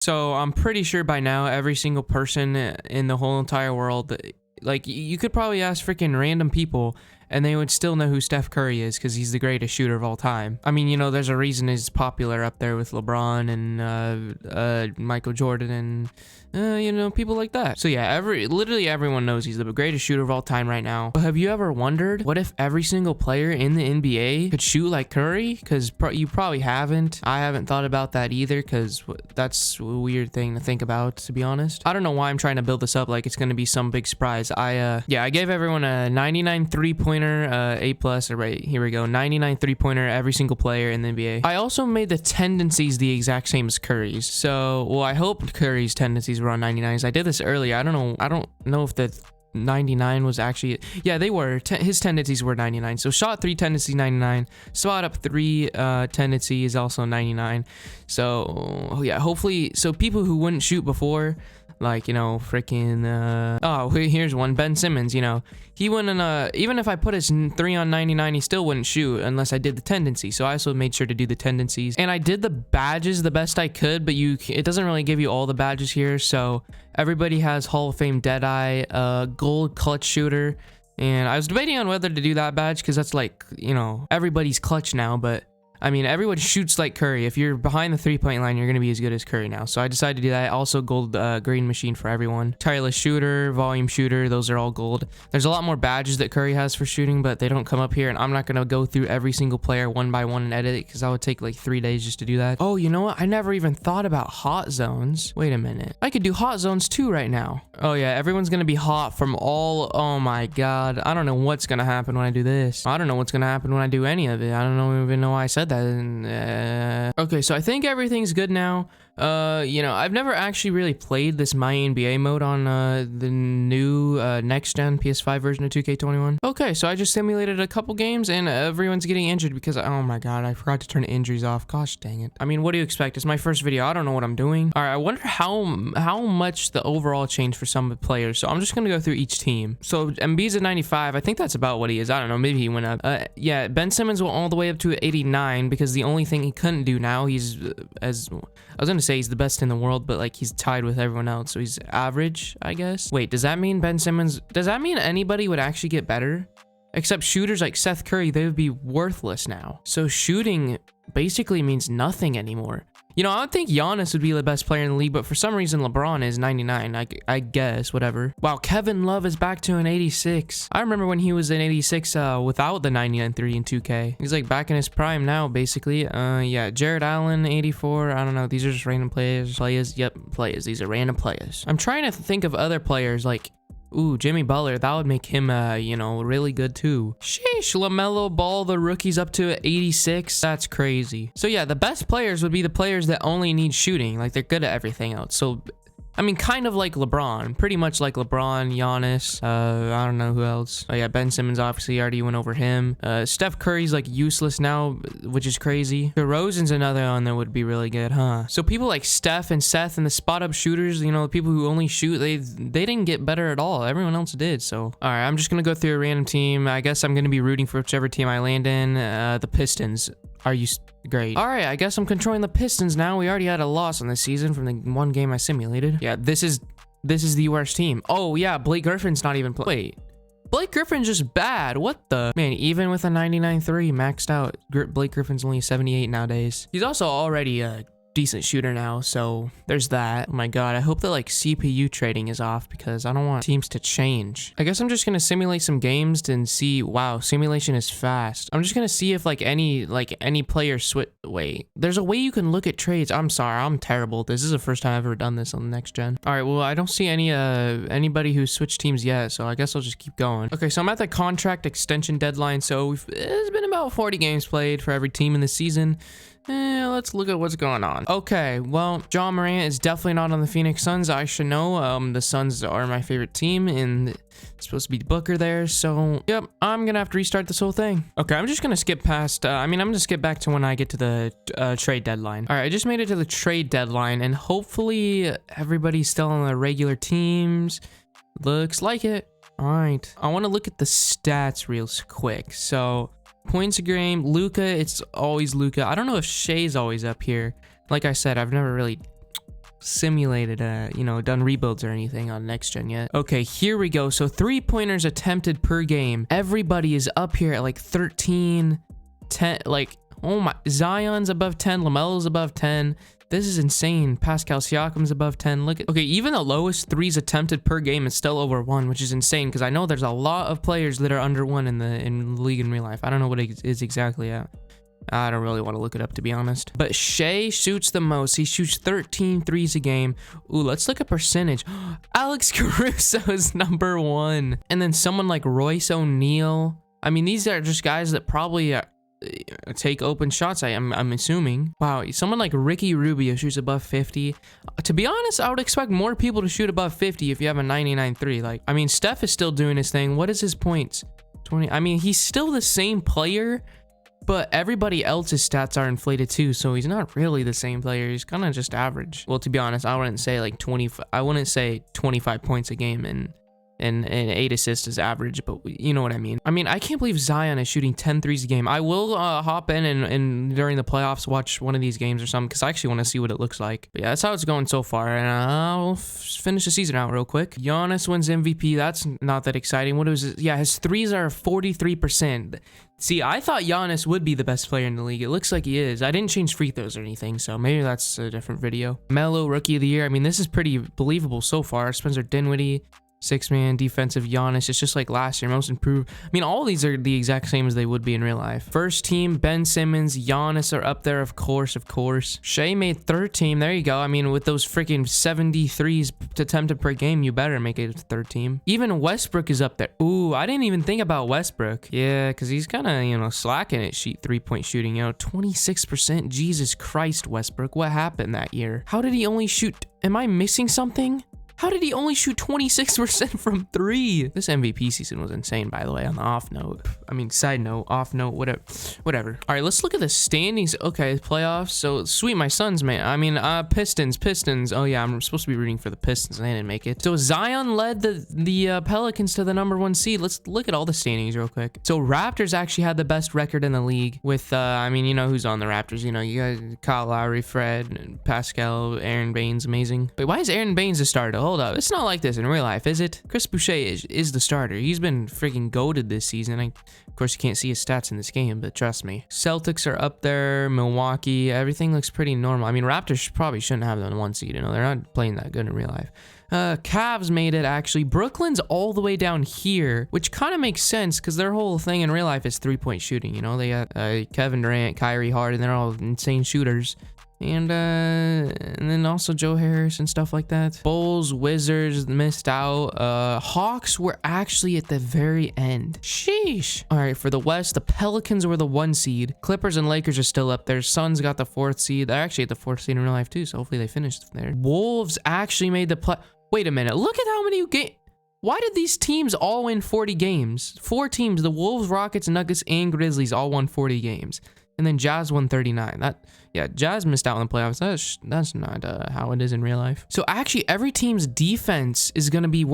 So I'm pretty sure by now every single person in the whole entire world, like you could probably ask freaking random people and they would still know who Steph Curry is because he's the greatest shooter of all time. I mean, you know, there's a reason he's popular up there with LeBron and Michael Jordan and you know, people like that. So yeah, literally everyone knows he's the greatest shooter of all time right now. But have you ever wondered what if every single player in the NBA could shoot like Curry? Because you probably haven't. I haven't thought about that either because that's a weird thing to think about, to be honest. I don't know why I'm trying to build this up like it's going to be some big surprise. I gave everyone a 99 three-pointer, A+, right, here we go, 99 three-pointer every single player in the NBA. I also made the tendencies the exact same as Curry's. So, well, I hope Curry's tendencies were on 99s. I did this earlier. I don't know if the 99 was actually, yeah, they were. His tendencies were 99. So shot 3 tendency 99, spot up 3 tendency is also 99. So yeah, hopefully, so people who wouldn't shoot before, like, you know, freaking oh, here's one, Ben Simmons, you know, he wouldn't even if I put his 3 on 99, he still wouldn't shoot unless I did the tendency. So I also made sure to do the tendencies, and I did the badges the best I could, but it doesn't really give you all the badges here. So everybody has Hall of Fame Deadeye, gold clutch shooter, and I was debating on whether to do that badge because that's like, you know, everybody's clutch now, but I mean, everyone shoots like Curry. If you're behind the three-point line, you're going to be as good as Curry now. So I decided to do that. Also, gold green machine for everyone. Tireless shooter, volume shooter, those are all gold. There's a lot more badges that Curry has for shooting, but they don't come up here. And I'm not going to go through every single player one by one and edit it because that would take like 3 days just to do that. Oh, you know what? I never even thought about hot zones. Wait a minute. I could do hot zones too right now. Oh, yeah. Everyone's going to be hot from all... Oh, my God. I don't know what's going to happen when I do this. I don't know what's going to happen when I do any of it. I don't even know why I said that. Okay, so I think everything's good now. You know, I've never actually really played this My NBA mode on the new next gen PS5 version of 2K21. Okay, so I just simulated a couple games and everyone's getting injured because, oh my God, I forgot to turn injuries off. Gosh dang it. I mean, what do you expect? It's my first video. I don't know what I'm doing. All right, I wonder how much the overall changed for some players. So I'm just gonna go through each team. So Embiid's at 95. I think that's about what he is. I don't know. Maybe he went up. Yeah, Ben Simmons went all the way up to 89 because the only thing he couldn't do now, he's as I was gonna say he's the best in the world, but like he's tied with everyone else, so he's average, I guess. Wait, does that mean Ben Simmons? Does that mean anybody would actually get better? Except shooters like Seth Curry, they would be worthless now. So shooting basically means nothing anymore. You know, I would think Giannis would be the best player in the league, but for some reason LeBron is 99. I guess, whatever. Wow, Kevin Love is back to an 86. I remember when he was an 86 without the 99-3 in 2K. He's like back in his prime now, basically. Yeah, Jared Allen, 84. I don't know. These are just random players. Yep, players. These are random players. I'm trying to think of other players like... Ooh, Jimmy Butler, that would make him, you know, really good too. Sheesh, LaMelo Ball, the rookie's up to 86. That's crazy. So yeah, the best players would be the players that only need shooting. Like, they're good at everything else. So, I mean, kind of like LeBron. Pretty much like LeBron, Giannis, I don't know who else. Oh yeah, Ben Simmons obviously already went over him. Steph Curry's like useless now, which is crazy. DeRozan's another one that would be really good, huh? So people like Steph and Seth and the spot-up shooters, you know, the people who only shoot, they didn't get better at all. Everyone else did, so. All right, I'm just gonna go through a random team. I guess I'm gonna be rooting for whichever team I land in. The Pistons. Are you... Great. All right, I guess I'm controlling the Pistons now. We already had a loss on this season from the one game I simulated. Yeah, this is the worst team. Oh yeah, Blake Griffin's not even Wait, Blake Griffin's just bad. What the? Man, even with a 99-3 maxed out, Blake Griffin's only 78 nowadays. He's also already a decent shooter now, so there's that. Oh my God, I hope that like CPU trading is off because I don't want teams to change. I guess I'm just gonna simulate some games and see. Wow, simulation is fast. I'm just gonna see if like any player switch. Wait, there's a way you can look at trades. I'm sorry, I'm terrible. This is the first time I've ever done this on the next gen. All right, well, I don't see anybody who switched teams yet, so I guess I'll just keep going. Okay, so I'm at the contract extension deadline, so it's been about 40 games played for every team in the season. Let's look at what's going on. Okay, well, John Morant is definitely not on the Phoenix Suns. I should know. The Suns are my favorite team, and it's supposed to be Booker there. So, yep, I'm gonna have to restart this whole thing. Okay, I'm just gonna skip past. I'm gonna skip back to when I get to the trade deadline. All right, I just made it to the trade deadline, and hopefully everybody's still on the regular teams. Looks like it. All right, I want to look at the stats real quick. So. Points a game, Luka, it's always Luka. I don't know if Shea's always up here. Like I said, I've never really... simulated, you know, done rebuilds or anything on next gen yet. Okay, here we go. So 3-pointers attempted per game. Everybody is up here at like 13, 10, like, oh my, Zion's above 10, LaMelo's above 10. This is insane. Pascal Siakam's above 10. Look at, okay, even the lowest 3s attempted per game is still over 1, which is insane because I know there's a lot of players that are under 1 in the league in real life. I don't know what it is exactly at. I don't really want to look it up, to be honest. But Shea shoots the most. He shoots 13 threes a game. Ooh, let's look at percentage. Alex Caruso is number 1. And then someone like Royce O'Neal. I mean, these are just guys that probably take open shots, I'm assuming. Wow, someone like Ricky Rubio shoots above 50. To be honest, I would expect more people to shoot above 50 if you have a 99-3. Like, I mean, Steph is still doing his thing. What is his points? 20. I mean, he's still the same player, but everybody else's stats are inflated too, so he's not really the same player. He's kind of just average. Well, to be honest, I wouldn't say like 25. I wouldn't say 25 points a game and 8 assists is average, but you know what I mean. I mean, I can't believe Zion is shooting 10 threes a game. I will hop in and during the playoffs watch one of these games or something because I actually want to see what it looks like. But yeah, that's how it's going so far, and I'll finish the season out real quick. Giannis wins MVP. That's not that exciting. What was it? Yeah, his threes are 43%. See, I thought Giannis would be the best player in the league. It looks like he is. I didn't change free throws or anything, so maybe that's a different video. Melo, Rookie of the Year. I mean, this is pretty believable so far. Spencer Dinwiddie. 6-man defensive Giannis. It's just like last year, most improved. I mean, all these are the exact same as they would be in real life. First team, Ben Simmons, Giannis are up there, of course. Shea made third team. There you go. I mean, with those freaking 73s attempted per game, you better make it third team. Even Westbrook is up there. Ooh, I didn't even think about Westbrook. Yeah, because he's kind of, you know, slacking at 3-point shooting. You know, 26%. Jesus Christ, Westbrook. What happened that year? How did he only shoot? Am I missing something? How did he only shoot 26% from 3? This MVP season was insane, by the way, on the off note. I mean, side note, off note, whatever. All right, let's look at the standings. Okay, playoffs. So, sweet, my Suns, man. I mean, Pistons. Oh, yeah, I'm supposed to be rooting for the Pistons, and they didn't make it. So, Zion led the Pelicans to the #1 seed. Let's look at all the standings real quick. So, Raptors actually had the best record in the league with, I mean, you know who's on the Raptors. You know, you guys, Kyle Lowry, Fred, Pascal, Aaron Baines, amazing. Wait, why is Aaron Baines the starter? Hold up, it's not like this in real life, is it? Chris Boucher is the starter. He's been freaking goated this season. Of course, you can't see his stats in this game, but trust me. Celtics are up there. Milwaukee, everything looks pretty normal. I mean, Raptors probably shouldn't have them in 1 seed. You know, they're not playing that good in real life. Cavs made it, actually. Brooklyn's all the way down here, which kind of makes sense because their whole thing in real life is 3-point shooting. You know, they got Kevin Durant, Kyrie Harden, they're all insane shooters. And then also Joe Harris and stuff like that. Bulls, Wizards missed out. Hawks were actually at the very end. Sheesh. All right, for the West, the Pelicans were the 1 seed. Clippers and Lakers are still up there. Suns got the 4th seed. They're actually at the 4th seed in real life too, so hopefully they finished there. Wolves actually made the play. Wait a minute. Look at how many games. Why did these teams all win 40 games? 4 teams, the Wolves, Rockets, Nuggets, and Grizzlies all won 40 games. And then Jazz won 39. Yeah, Jazz missed out on the playoffs. That's not how it is in real life. So actually, every team's defense is going to be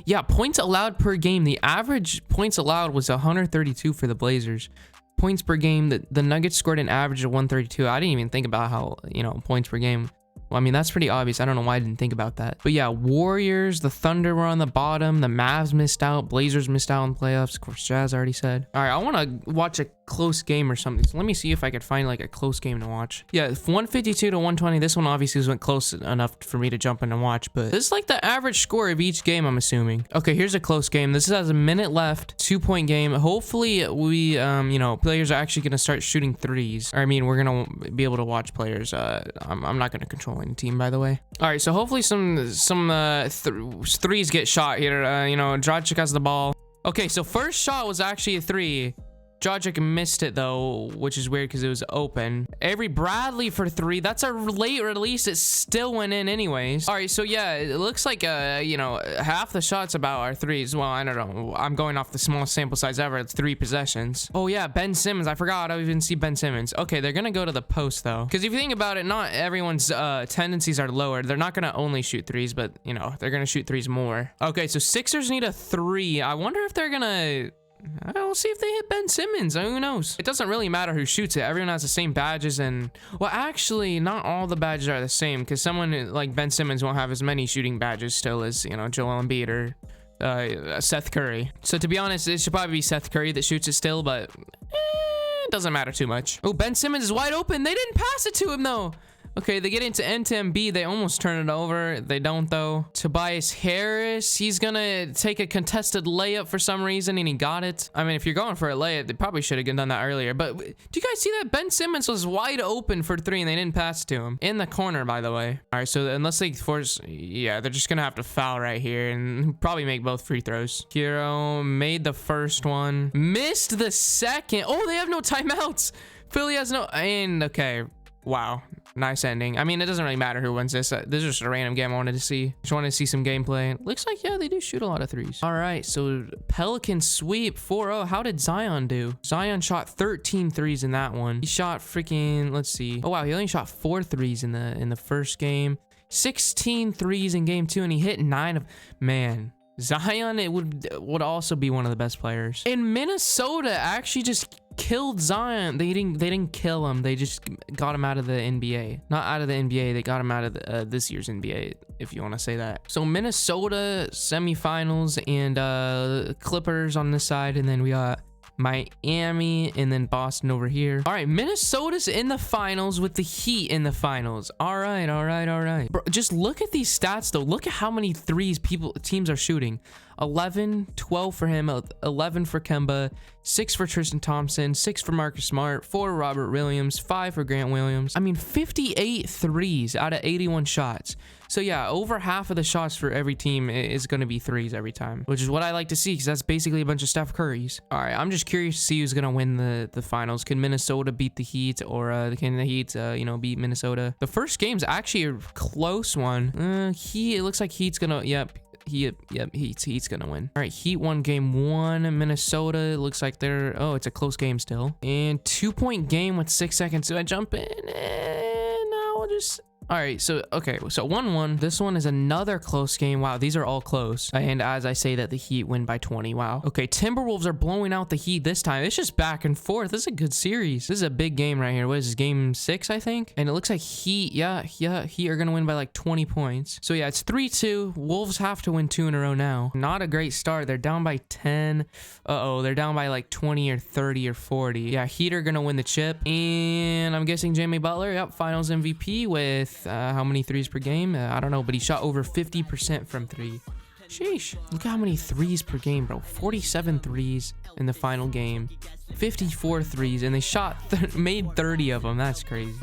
yeah, points allowed per game. The average points allowed was 132 for the Blazers. Points per game, the Nuggets scored an average of 132. I didn't even think about how, you know, points per game. Well, I mean, that's pretty obvious. I don't know why I didn't think about that. But yeah, Warriors, the Thunder were on the bottom. The Mavs missed out. Blazers missed out in playoffs. Of course, Jazz already said. All right, I want to watch a close game or something. So let me see if I could find like a close game to watch. Yeah, 152 to 120. This one obviously wasn't close enough for me to jump in and watch, but this is like the average score of each game, I'm assuming. Okay, here's a close game. This has a minute left, 2-point game. Hopefully we, you know, players are actually going to start shooting threes. Or, I mean, we're going to be able to watch players. I'm not going to control any team, by the way. All right, so hopefully some threes get shot here. You know, Dragic has the ball. Okay, so first shot was actually a 3. Dragic missed it though, which is weird because it was open. Avery Bradley for 3. That's a late release. It still went in anyways. All right, so yeah, it looks like you know, half the shots about are 3s. Well, I don't know. I'm going off the smallest sample size ever. It's 3 possessions. Oh yeah, Ben Simmons. I forgot. I don't even see Ben Simmons. Okay, they're gonna go to the post though, because if you think about it, not everyone's tendencies are lower. They're not gonna only shoot 3s, but you know, they're gonna shoot 3s more. Okay, so Sixers need a 3. I wonder if they're gonna We'll see if they hit Ben Simmons. Who knows? It doesn't really matter who shoots it. Everyone has the same badges, and well, actually, not all the badges are the same, because someone like Ben Simmons won't have as many shooting badges still as, you know, Joel Embiid or Seth Curry. So to be honest, it should probably be Seth Curry that shoots it still, but it doesn't matter too much. Oh, Ben Simmons is wide open. They didn't pass it to him though. Okay, they get into NTMB. They almost turn it over. They don't, though. Tobias Harris, he's gonna take a contested layup for some reason, and he got it. I mean, if you're going for a layup, they probably should have done that earlier. But do you guys see that? Ben Simmons was wide open for 3, and they didn't pass it to him. In the corner, by the way. All right, so unless they force... Yeah, they're just gonna have to foul right here, and probably make both free throws. Hero made the first one. Missed the second. Oh, they have no timeouts. Philly has no... And, okay. Wow. Nice ending. I mean, it doesn't really matter who wins this. This is just a random game I wanted to see. Just wanted to see some gameplay. Looks like, yeah, they do shoot a lot of threes. All right, so Pelican sweep 4-0. How did Zion do? Zion shot 13 threes in that one. He shot freaking, let's see. Oh, wow, he only shot 4 threes in the first game. 16 threes in game 2, and he hit 9 of... Man, Zion, it would also be one of the best players. And Minnesota actually just killed Zion. They didn't kill him. They just got him out of the NBA. Not out of the NBA. They got him out of this year's NBA, if you want to say that. So Minnesota semifinals and Clippers on this side, and then we got Miami and then Boston over here. All right, Minnesota's in the finals with the Heat in the finals. All right. Bro, just look at these stats though. Look at how many threes teams are shooting. 11, 12 for him, 11 for Kemba, 6 for Tristan Thompson, 6 for Marcus Smart, 4 for Robert Williams, 5 for Grant Williams. I mean, 58 threes out of 81 shots. So yeah, over half of the shots for every team is going to be threes every time, which is what I like to see, because that's basically a bunch of Steph Currys. All right, I'm just curious to see who's going to win the finals. Can Minnesota beat the Heat, or can the Heat, you know, beat Minnesota? The first game's actually a close one. It looks like Heat's going to, yep, Heat's gonna win. All right, Heat won game 1. Minnesota, it looks like they're... Oh, it's a close game still. And 2-point game with 6 seconds. Do I jump in? No, we'll just... All right, so, okay, so 1-1. This one is another close game. Wow, these are all close. And as I say that, the Heat win by 20. Wow. Okay, Timberwolves are blowing out the Heat this time. It's just back and forth. This is a good series. This is a big game right here. What is this, game 6, I think? And it looks like Heat, yeah, Heat are gonna win by like 20 points. So yeah, it's 3-2. Wolves have to win 2 in a row now. Not a great start. They're down by 10. Uh-oh, they're down by like 20 or 30 or 40. Yeah, Heat are gonna win the chip. And I'm guessing Jimmy Butler, yep, finals MVP with how many threes per game? I don't know, but he shot over 50% from 3. Sheesh. Look at how many threes per game, bro. 47 threes in the final game. 54 threes, and they made 30 of them. That's crazy.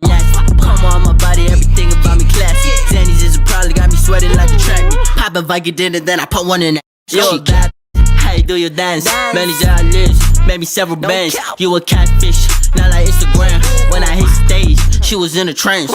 Come on, my body, everything about me classy. Zannies is probably got me sweating like a track. Pop a Viking dinner, then I put one in that. Yo, bad. How you do your dance? Manager I live. Made me several bands. You a catfish, not like Instagram. When I hit stage, she was in a trance.